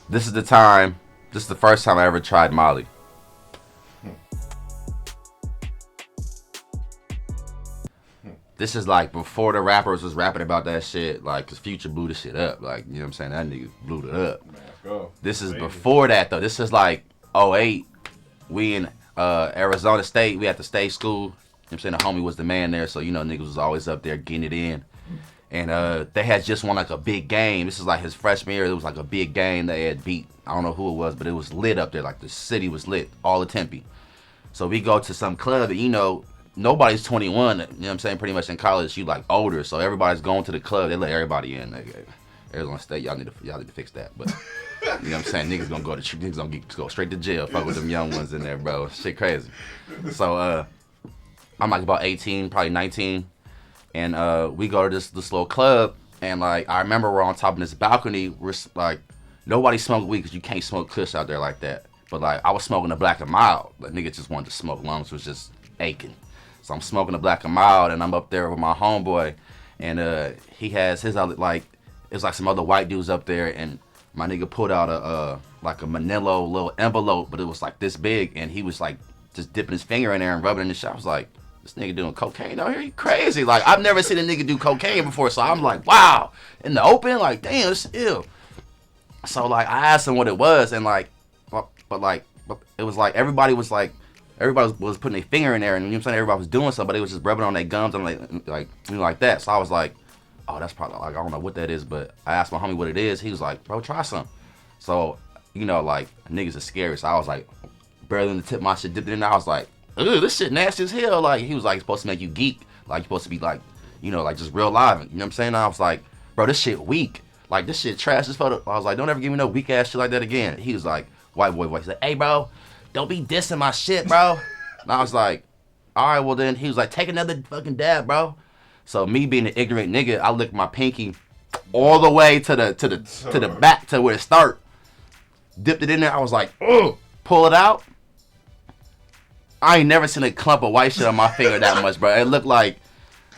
This is the time. This is the first time I ever tried Molly. This is like before the rappers was rapping about that shit, like, cause Future blew the shit up, like, you know what I'm saying? That nigga blew it up. Man, go. This is before that though. This is like 08. We in Arizona State. We at the state school. You know what I'm saying? The homie was the man there, so you know niggas was always up there getting it in. And they had just won like a big game. This is like his freshman year. It was like a big game. They had beat, I don't know who it was, but it was lit up there. Like the city was lit, all of Tempe. So we go to some club, and you know, nobody's 21, you know what I'm saying? Pretty much in college, you like older, so everybody's going to the club. They let everybody in. Arizona State, y'all need to fix that. But you know what I'm saying? Niggas gonna go straight to jail. Fuck with them young ones in there, bro. Shit crazy. So I'm like about 18, probably 19, and we go to this little club, and like I remember we're on top of this balcony. We're like nobody smoked weed because you can't smoke kush out there like that. But like I was smoking a Black and Mild. Like niggas just wanted to smoke. Lungs was just aching. So I'm smoking a Black and Mild, and I'm up there with my homeboy, and he has his other, like, it's like some other white dudes up there, and my nigga pulled out a like a manila little envelope, but it was like this big, and he was like just dipping his finger in there and rubbing it in the shit. I was like, this nigga doing cocaine out here? He crazy. Like I've never seen a nigga do cocaine before, so I'm like, wow, in the open, like damn, this is ill. So like I asked him what it was, and like, but it was like everybody was putting their finger in there, and you know what I'm saying, everybody was doing something, but they was just rubbing on their gums and like you know, like that. So I was like, oh, that's probably like, I don't know what that is, but I asked my homie what it is. He was like, bro, try some. So you know, like niggas are scary, so I was like, barely in the tip, my shit dipped in there. I was like, ugh, this shit nasty as hell. Like he was like, it's supposed to make you geek, like you're supposed to be like, you know, like just real live. You know what I'm saying? I was like, bro, this shit weak. Like this shit trash. This photo. I was like, don't ever give me no weak ass shit like that again. He was like, white boy voice, like, hey bro, don't be dissing my shit, bro. And I was like, all right, well then. He was like, take another fucking dab, bro. So me being an ignorant nigga, I licked my pinky all the way to the back to where it start. Dipped it in there. I was like, ugh. Pull it out. I ain't never seen a clump of white shit on my finger that much, bro. It looked like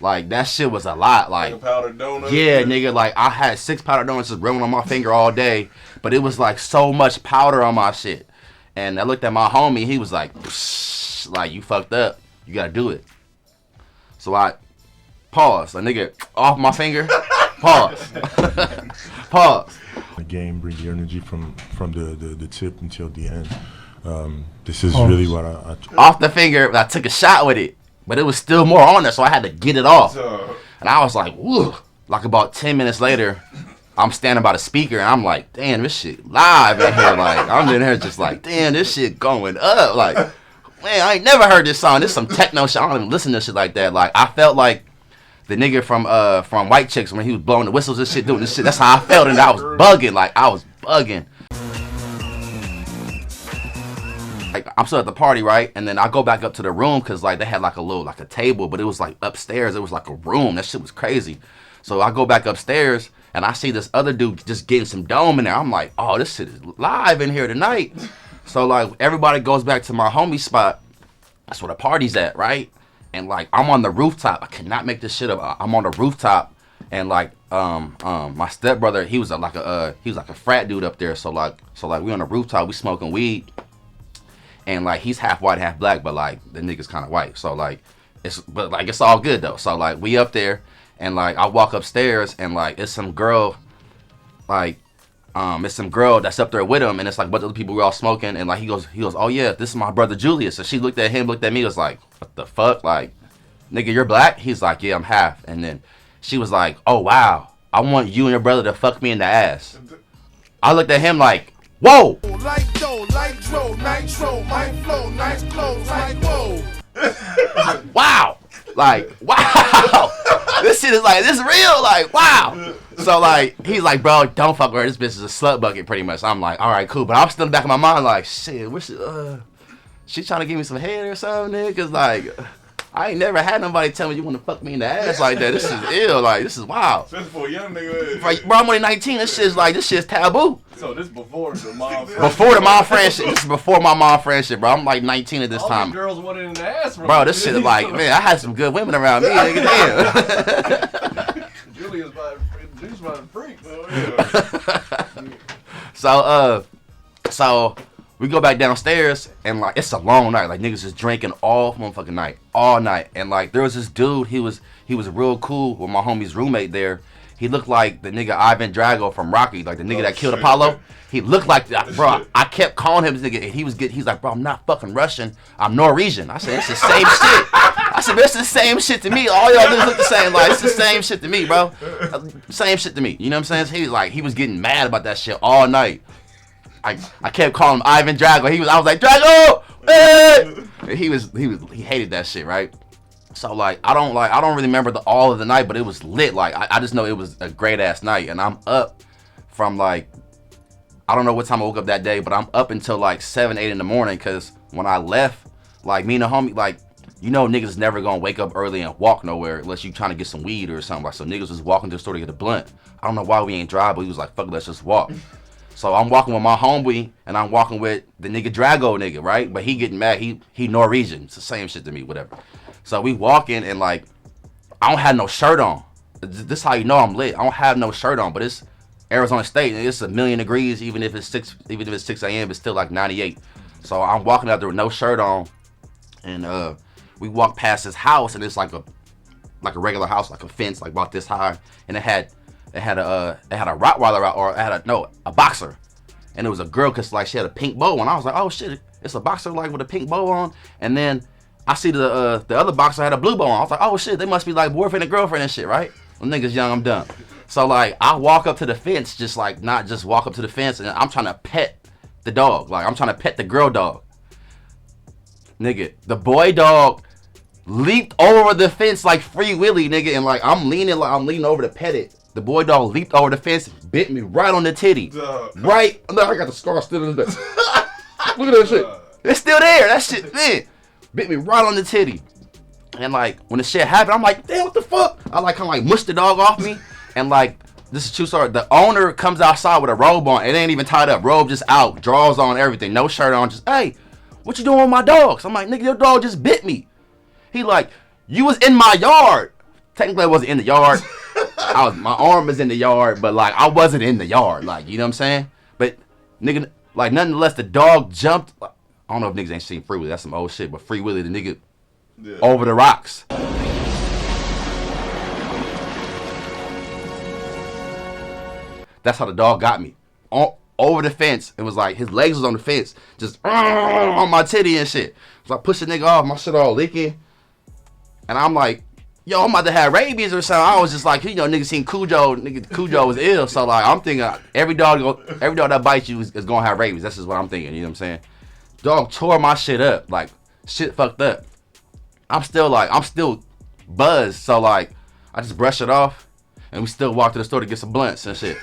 that shit was a lot. Like a powdered donut. Yeah, nigga. Like I had 6 powdered donuts just rolling on my finger all day, but it was like so much powder on my shit. And I looked at my homie. He was like, psh, like you fucked up. You gotta do it. So I pause. A nigga off my finger. Pause. Pause. The game brings the energy from the tip until the end. This is really what I off the finger. I took a shot with it, but it was still more on there, so I had to get it off. And I was like, woo. Like about 10 minutes later, I'm standing by the speaker, and I'm like, damn, this shit live in here. Like I'm in here just like, damn, this shit going up. Like, man, I ain't never heard this song. This is some techno shit. I don't even listen to shit like that. Like I felt like the nigga from White Chicks when he was blowing the whistles and shit, doing this shit. That's how I felt, and I was bugging. Like I was bugging. Like I'm still at the party, right? And then I go back up to the room because like they had like a table, but it was like upstairs. It was like a room. That shit was crazy. So I go back upstairs and I see this other dude just getting some dome in there. I'm like, oh, this shit is live in here tonight. So like everybody goes back to my homie spot. That's where the party's at, right? And like I'm on the rooftop. I cannot make this shit up. I'm on the rooftop, and like my stepbrother, he was like a frat dude up there. So like we on the rooftop, we smoking weed. And like he's half white, half black, but like the nigga's kind of white. So like it's all good though. So like we up there, and like I walk upstairs, and like it's some girl, it's some girl that's up there with him, and it's like a bunch of other people, we're all smoking, and like he goes, oh yeah, this is my brother Julius. So she looked at him, looked at me, was like, what the fuck, like, nigga, you're black? He's like, yeah, I'm half. And then she was like, oh wow, I want you and your brother to fuck me in the ass. I looked at him like, whoa. Like dough, like dro, nitro, my flow, nice clothes, like whoa. Wow. Like, wow. This shit is like, this real, like, wow. So like, he's like, bro, don't fuck with her. This bitch is a slut bucket pretty much. I'm like, all right, cool. But I'm still in the back of my mind like, shit, what's she trying to give me some head or something, nigga? Cause like, I ain't never had nobody tell me you want to fuck me in the ass like that. This is ill. Like, this is wild. Especially for a young nigga. Like, bro, I'm only 19. This shit's taboo. So this before the mom friendship. Before the mom friendship. This is before my mom friendship, bro. I'm like 19 at this time. All girls wanted in the ass, bro. This shit is like, man, I had some good women around me, nigga. Damn. Julius by a freak, bro. Yeah. So we go back downstairs and like it's a long night. Like niggas just drinking all motherfucking night, all night. And like there was this dude. He was real cool with my homie's roommate there. He looked like the nigga Ivan Drago from Rocky, like the nigga that killed Apollo. He looked like that, bro. I kept calling him this nigga, and he's like, bro, I'm not fucking Russian. I'm Norwegian. I said, it's the same shit. I said, it's the same shit to me. All y'all niggas look the same. Like, it's the same shit to me, bro. Same shit to me. You know what I'm saying? So he was getting mad about that shit all night. I kept calling him Ivan Drago. I was like, Drago! Hey! And he hated that shit, right? So like I don't really remember all of the night, but it was lit. Like I just know it was a great ass night, and I'm up from like I don't know what time I woke up that day, but I'm up until like 7, 8 in the morning. Cause when I left, like me and the homie, like you know niggas never gonna wake up early and walk nowhere unless you trying to get some weed or something. Like so niggas was walking to the store to get a blunt. I don't know why we ain't drive, but we was like fuck it, let's just walk. So I'm walking with my homeboy, and I'm walking with the nigga Drago nigga, right? But he getting mad. He Norwegian. It's the same shit to me, whatever. So we walking, and like, I don't have no shirt on. This how you know I'm lit. I don't have no shirt on, but it's Arizona State, and it's 1,000,000 degrees. Even if it's 6 a.m., it's still like 98. So I'm walking out there with no shirt on, and we walk past his house, and it's like a regular house, like a fence, like about this high, and it had a Rottweiler out, or a boxer, and it was a girl, cause like she had a pink bow on. I was like, oh shit, it's a boxer like with a pink bow on, and then I see the other boxer had a blue bow on. I was like, oh shit, they must be like boyfriend and girlfriend and shit, right? When niggas young, I'm dumb. So like I walk up to the fence, just like not just walk up to the fence, and I'm trying to pet the dog, like I'm trying to pet the girl dog. Nigga, the boy dog leaped over the fence like Free Willy, nigga, and like I'm leaning over to pet it. The boy dog leaped over the fence, bit me right on the titty. Right, look, I got the scar still in there. Look at that shit. It's still there. That shit, man. Bit me right on the titty. And like when the shit happened, I'm like, damn, what the fuck? I like kind of like mushed the dog off me. And like, this is true story. The owner comes outside with a robe on. It ain't even tied up. Robe just out. Drawers on, everything. No shirt on. Just, hey, what you doing with my dogs? I'm like, nigga, your dog just bit me. He like, you was in my yard. Technically, I wasn't in the yard. My arm was in the yard, but like I wasn't in the yard. Like, you know what I'm saying? But nigga, like nonetheless, the dog jumped. I don't know if niggas ain't seen Free Willy. That's some old shit. But Free Willy, the nigga, over the rocks. That's how the dog got me. Over the fence. It was like his legs was on the fence, just on my titty and shit. So I pushed the nigga off, my shit all leaking, and I'm like, yo, I'm about to have rabies or something. I was just like, you know, niggas seen Cujo. Nigga, Cujo was ill. So like, I'm thinking every dog that bites you is gonna have rabies. That's just what I'm thinking. You know what I'm saying? Dog tore my shit up. Like, shit fucked up. I'm still buzzed. So like, I just brush it off, and we still walk to the store to get some blunts and shit.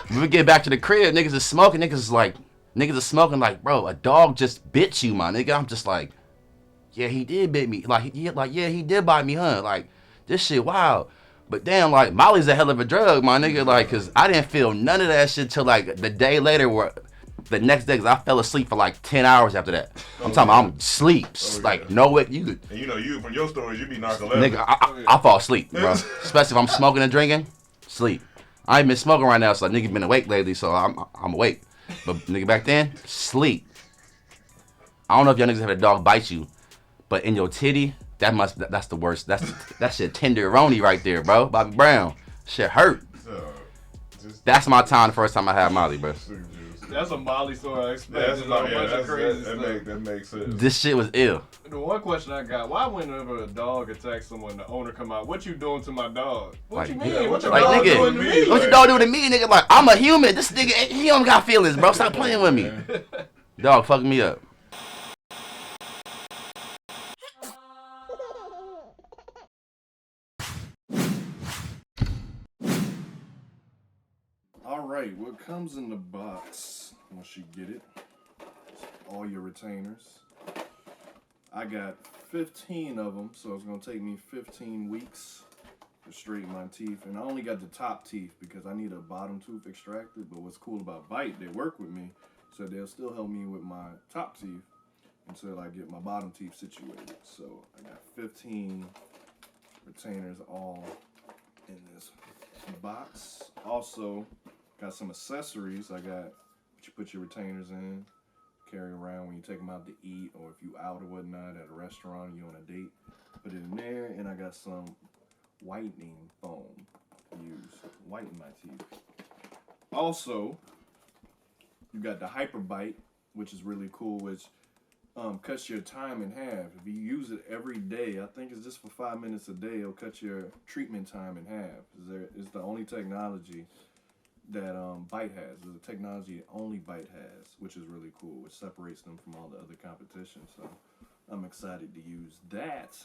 When we get back to the crib, niggas is smoking. Niggas are smoking like, bro, a dog just bit you, my nigga. I'm just like, yeah, he did bit me. Yeah, he did bite me, huh? Like, this shit wild. But damn, like, Molly's a hell of a drug, my nigga. Like, cause I didn't feel none of that shit till like the day later, where the next day, cause I fell asleep for like 10 hours after that. I'm talking about I'm sleep, like no way you could. And you know, you from your stories, you be narcoleptic. Nigga, I fall asleep, bro. Especially if I'm smoking and drinking, sleep. I ain't been smoking right now, so nigga been awake lately, so I'm awake. But nigga back then, sleep. I don't know if y'all niggas have a dog bite you, but in your titty, that's the worst. That shit tenderoni right there, bro. Bobby Brown, shit hurt. That's my time. The first time I had Molly, bro. That's a Molly story. I expected that makes sense. This shit was ill. The one question I got: why whenever a dog attacks someone, the owner come out? What you doing to my dog? What you mean? What your dog doing to me? What your dog doing to me, nigga? Like, I'm a human. This nigga, he don't got feelings, bro. Stop playing with me. Dog fucking me up. Alright, what comes in the box once you get it? All your retainers. I got 15 of them, so it's going to take me 15 weeks to straighten my teeth. And I only got the top teeth because I need a bottom tooth extracted. But what's cool about Bite, they work with me, so they'll still help me with my top teeth until I get my bottom teeth situated. So I got 15 retainers all in this box. Also, got some accessories. I got that you put your retainers in, carry around when you take them out to eat, or if you out or whatnot at a restaurant, you on a date, put it in there. And I got some whitening foam to use, whiten my teeth. Also, you got the Hyper Bite, which is really cool, which cuts your time in half. If you use it every day, I think it's just for 5 minutes a day, it'll cut your treatment time in half. It's the only technology that Bite has. It's a technology that only Bite has, which is really cool, which separates them from all the other competition. So I'm excited to use that.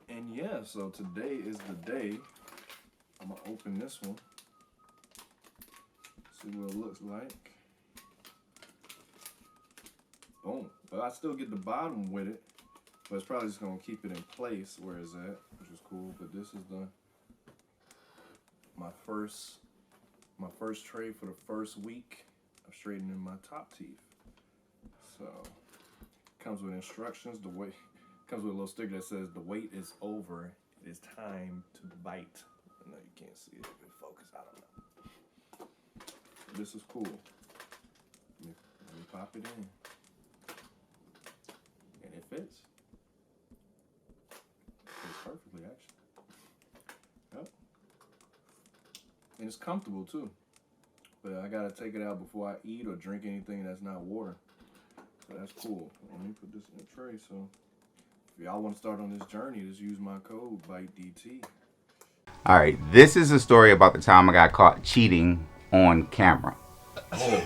And yeah, so today is the day. I'm gonna open this one, see what it looks like. Boom. But I still get the bottom with it, but it's probably just gonna keep it in place where it's at, which is cool. But this is my first tray for the first week of straightening my top teeth. So comes with instructions. Comes with a little sticker that says the wait is over. It is time to bite. I know you can't see it. If it focus, I don't know. This is cool. Let me pop it in. And it fits. It fits perfectly, actually. Yep. And it's comfortable, too. But I gotta take it out before I eat or drink anything that's not water. So that's cool. Let me put this in a tray. So if y'all want to start on this journey, just use my code BITEDT. All right, this is a story about the time I got caught cheating on camera. Oh